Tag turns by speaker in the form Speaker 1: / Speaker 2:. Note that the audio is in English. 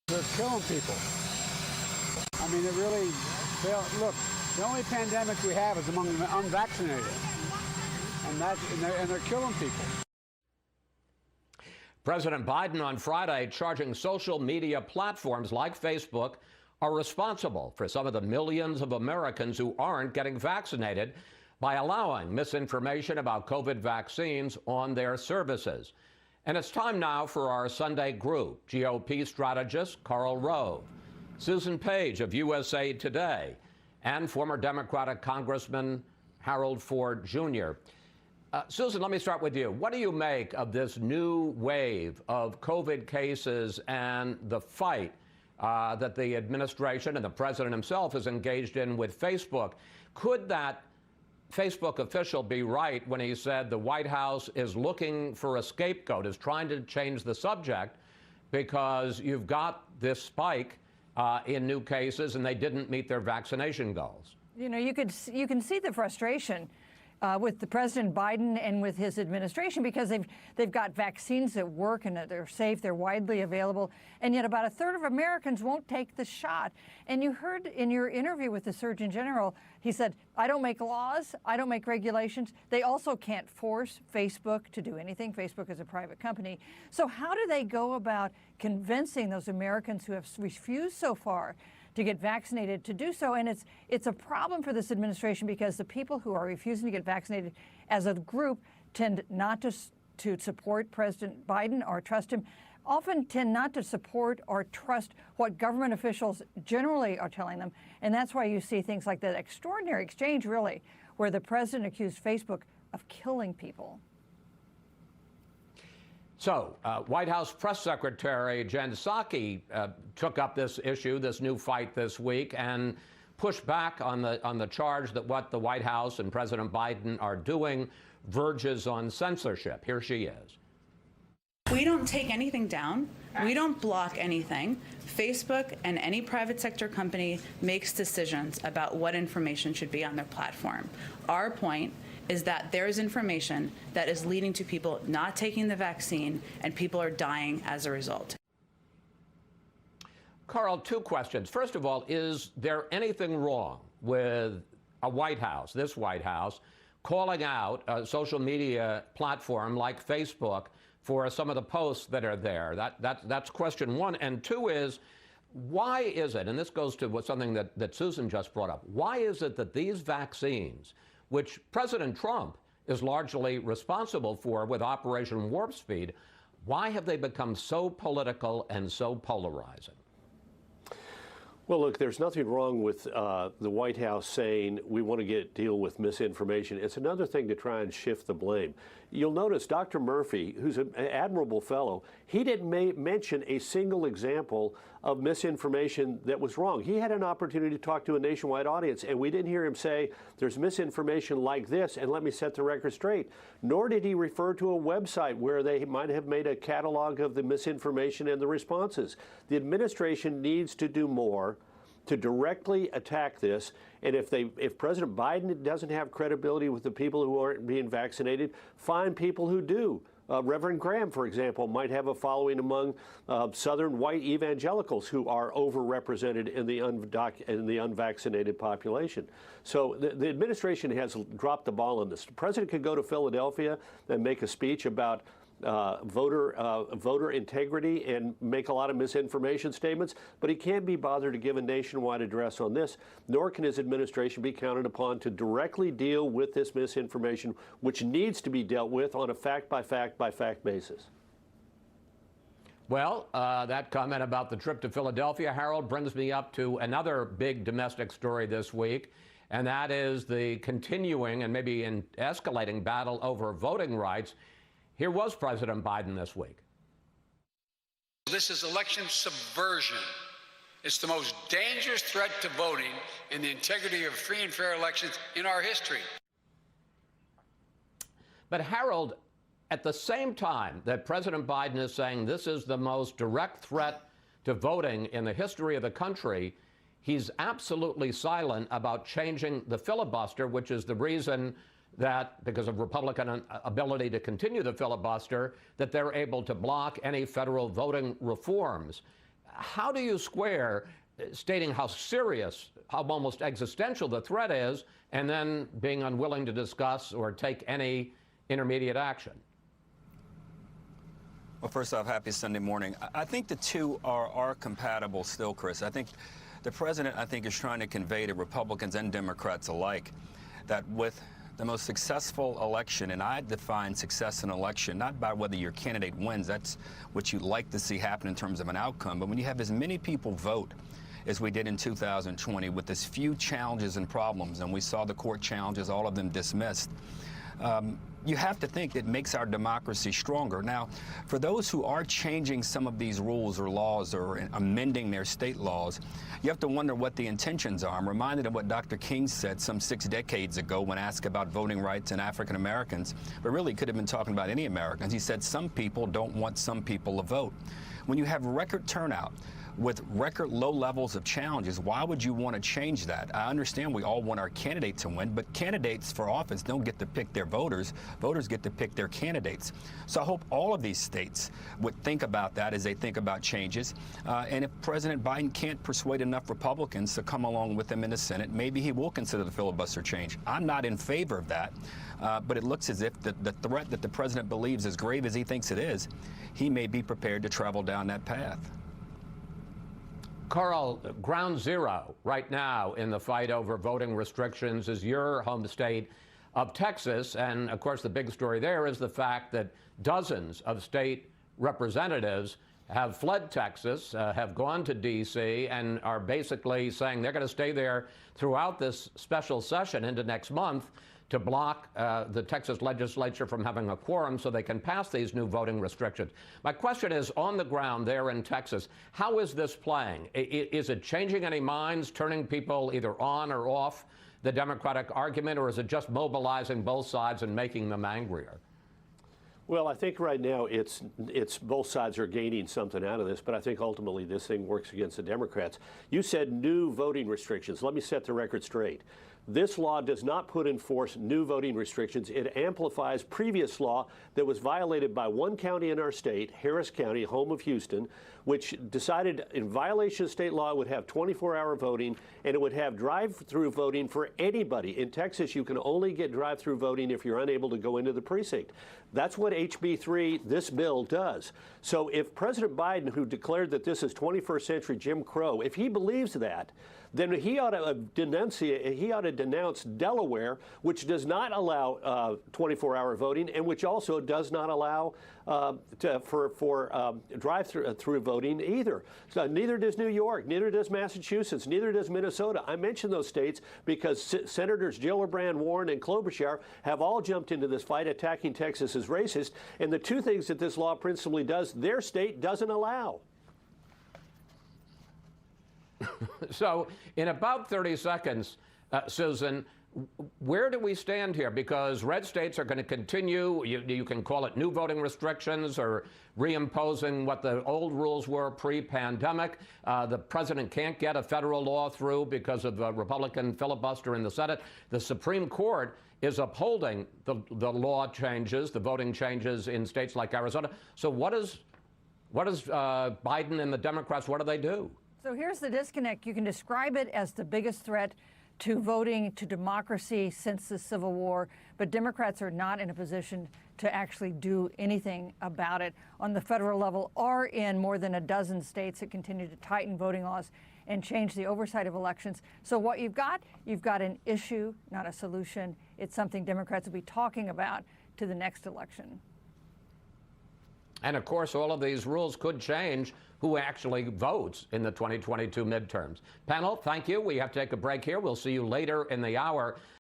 Speaker 1: They're killing people. I mean, it really, look, the only pandemic we have is among the unvaccinated. And they're killing people.
Speaker 2: President Biden on Friday charging social media platforms like Facebook are responsible for some of the millions of Americans who aren't getting vaccinated by allowing misinformation about COVID vaccines on their services. And it's time now for our Sunday group, GOP strategist Karl Rove, Susan Page of USA Today, and former Democratic Congressman Harold Ford Jr. Susan, let me start with you. What do you make of this new wave of COVID cases and the fight that the administration and the president himself is engaged in with Facebook? Could that Facebook official be right when he said the White House is looking for a scapegoat, is trying to change the subject because you've got this spike in new cases and they didn't meet their vaccination goals?
Speaker 3: You know, you can see the frustration with the President Biden and with his administration, because they've got vaccines that work and they're safe, they're widely available, and yet about a third of Americans won't take the shot. And you heard in your interview with the Surgeon General, he said, I don't make laws, I don't make regulations. They also can't force Facebook to do anything. Facebook is a private company. So how do they go about convincing those Americans who have refused so far to get vaccinated to do so? And it's a problem for this administration, because the people who are refusing to get vaccinated as a group tend not to support President Biden or trust him, often tend not to support or trust what government officials generally are telling them. And that's why you see things like that extraordinary exchange, really, where the president accused Facebook of killing people.
Speaker 2: So, White House Press Secretary Jen Psaki took up this issue, this new fight this week, and pushed back on the charge that what the White House and President Biden are doing verges on censorship. Here she is.
Speaker 4: We don't take anything down. We don't block anything. Facebook and any private sector company makes decisions about what information should be on their platform. Our point is that there is information that is leading to people not taking the vaccine, and people are dying as a result.
Speaker 2: Karl, two questions. First of all, is there anything wrong with a White House, this White House, calling out a social media platform like Facebook for some of the posts that are there? That's question one. And two is, why is it, and this goes to something that Susan just brought up, why is it that these vaccines, which President Trump is largely responsible for with Operation Warp Speed, why have they become so political and so polarizing?
Speaker 5: Well, look, there's nothing wrong with the White House saying we want to deal with misinformation. It's another thing to try and shift the blame. You'll notice Dr. Murphy, who's an admirable fellow, he didn't mention a single example of misinformation that was wrong. He had an opportunity to talk to a nationwide audience, and we didn't hear him say, there's misinformation like this, and let me set the record straight. Nor did he refer to a website where they might have made a catalog of the misinformation and the responses. The administration needs to do more to directly attack this. And if President Biden doesn't have credibility with the people who aren't being vaccinated, find people who do. Reverend Graham, for example, might have a following among Southern white evangelicals who are overrepresented in the unvaccinated population. So the administration has dropped the ball on this. The president could go to Philadelphia and make a speech about voter integrity and make a lot of misinformation statements, but he can't be bothered to give a nationwide address on this, nor can his administration be counted upon to directly deal with this misinformation, which needs to be dealt with on a fact-by-fact basis.
Speaker 2: Well, that comment about the trip to Philadelphia, Harold, brings me up to another big domestic story this week, and that is the continuing and maybe escalating battle over voting rights. Here was President Biden this week.
Speaker 6: This is election subversion. It's the most dangerous threat to voting and the integrity of free and fair elections in our history.
Speaker 2: But Harold, at the same time that President Biden is saying this is the most direct threat to voting in the history of the country, he's absolutely silent about changing the filibuster, which is the reason that, because of Republican ability to continue the filibuster, that they're able to block any federal voting reforms. how do you square stating how serious, how almost existential the threat is, and then being unwilling to discuss or take any intermediate action?
Speaker 7: Well, first off, happy Sunday morning. I think the two are compatible still, Chris. I think the president, is trying to convey to Republicans and Democrats alike that with the most successful election, and I define success in an election not by whether your candidate wins, that's what you like to see happen in terms of an outcome, but when you have as many people vote as we did in 2020 with as few challenges and problems, and we saw the court challenges, all of them dismissed, you have to think it makes our democracy stronger. Now, for those who are changing some of these rules or laws or amending their state laws, you have to wonder what the intentions are. I'm reminded of what Dr. King said some 6 decades ago when asked about voting rights and African Americans, but really could have been talking about any Americans. He said some people don't want some people to vote. When you have record turnout, with record low levels of challenges, why would you want to change that? I understand we all want our candidate to win, but candidates for office don't get to pick their voters. Voters get to pick their candidates. So I hope all of these states would think about that as they think about changes. And if President Biden can't persuade enough Republicans to come along with him in the Senate, maybe he will consider the filibuster change. I'm not in favor of that, but it looks as if the threat that the president believes as grave as he thinks it is, he may be prepared to travel down that path.
Speaker 2: Carl, ground zero right now in the fight over voting restrictions is your home state of Texas. And of course, the big story there is the fact that dozens of state representatives have fled Texas, have gone to D.C., and are basically saying they're going to stay there throughout this special session into next month to block the Texas legislature from having a quorum so they can pass these new voting restrictions. My question is, on the ground there in Texas, how is this playing? Is it changing any minds, turning people either on or off the Democratic argument, or is it just mobilizing both sides and making them angrier?
Speaker 5: Well, I think right now it's both sides are gaining something out of this, but I think ultimately this thing works against the Democrats. You said new voting restrictions. Let me set the record straight. This law does not put in force new voting restrictions. It amplifies previous law that was violated by one county in our state, Harris County, home of Houston, which decided in violation of state law it would have 24-hour voting, and it would have drive-through voting for anybody. In Texas, you can only get drive-through voting if you're unable to go into the precinct. That's what HB 3, this bill, does. So if President Biden, who declared that this is 21st century Jim Crow, if he believes that, then he ought to denounce Delaware, which does not allow 24-hour voting, and which also does not allow drive-through voting either. So neither does New York, neither does Massachusetts, neither does Minnesota. I mention those states because Senators Gillibrand, Warren, and Klobuchar have all jumped into this fight attacking Texas as racist. And the two things that this law principally does, their state doesn't allow.
Speaker 2: So in about 30 seconds, Susan, where do we stand here? Because red states are going to continue, you can call it new voting restrictions or reimposing what the old rules were pre-pandemic. The president can't get a federal law through because of the Republican filibuster in the Senate. The Supreme Court is upholding the law changes, the voting changes in states like Arizona. So what does Biden and the Democrats, what do they do?
Speaker 3: So here's the disconnect. You can describe it as the biggest threat to voting, to democracy since the Civil War, but Democrats are not in a position to actually do anything about it on the federal level or in more than a dozen states that continue to tighten voting laws and change the oversight of elections. So what you've got an issue, not a solution. It's something Democrats will be talking about to the next election.
Speaker 2: And of course, all of these rules could change who actually votes in the 2022 midterms. Panel, thank you. We have to take a break here. We'll see you later in the hour.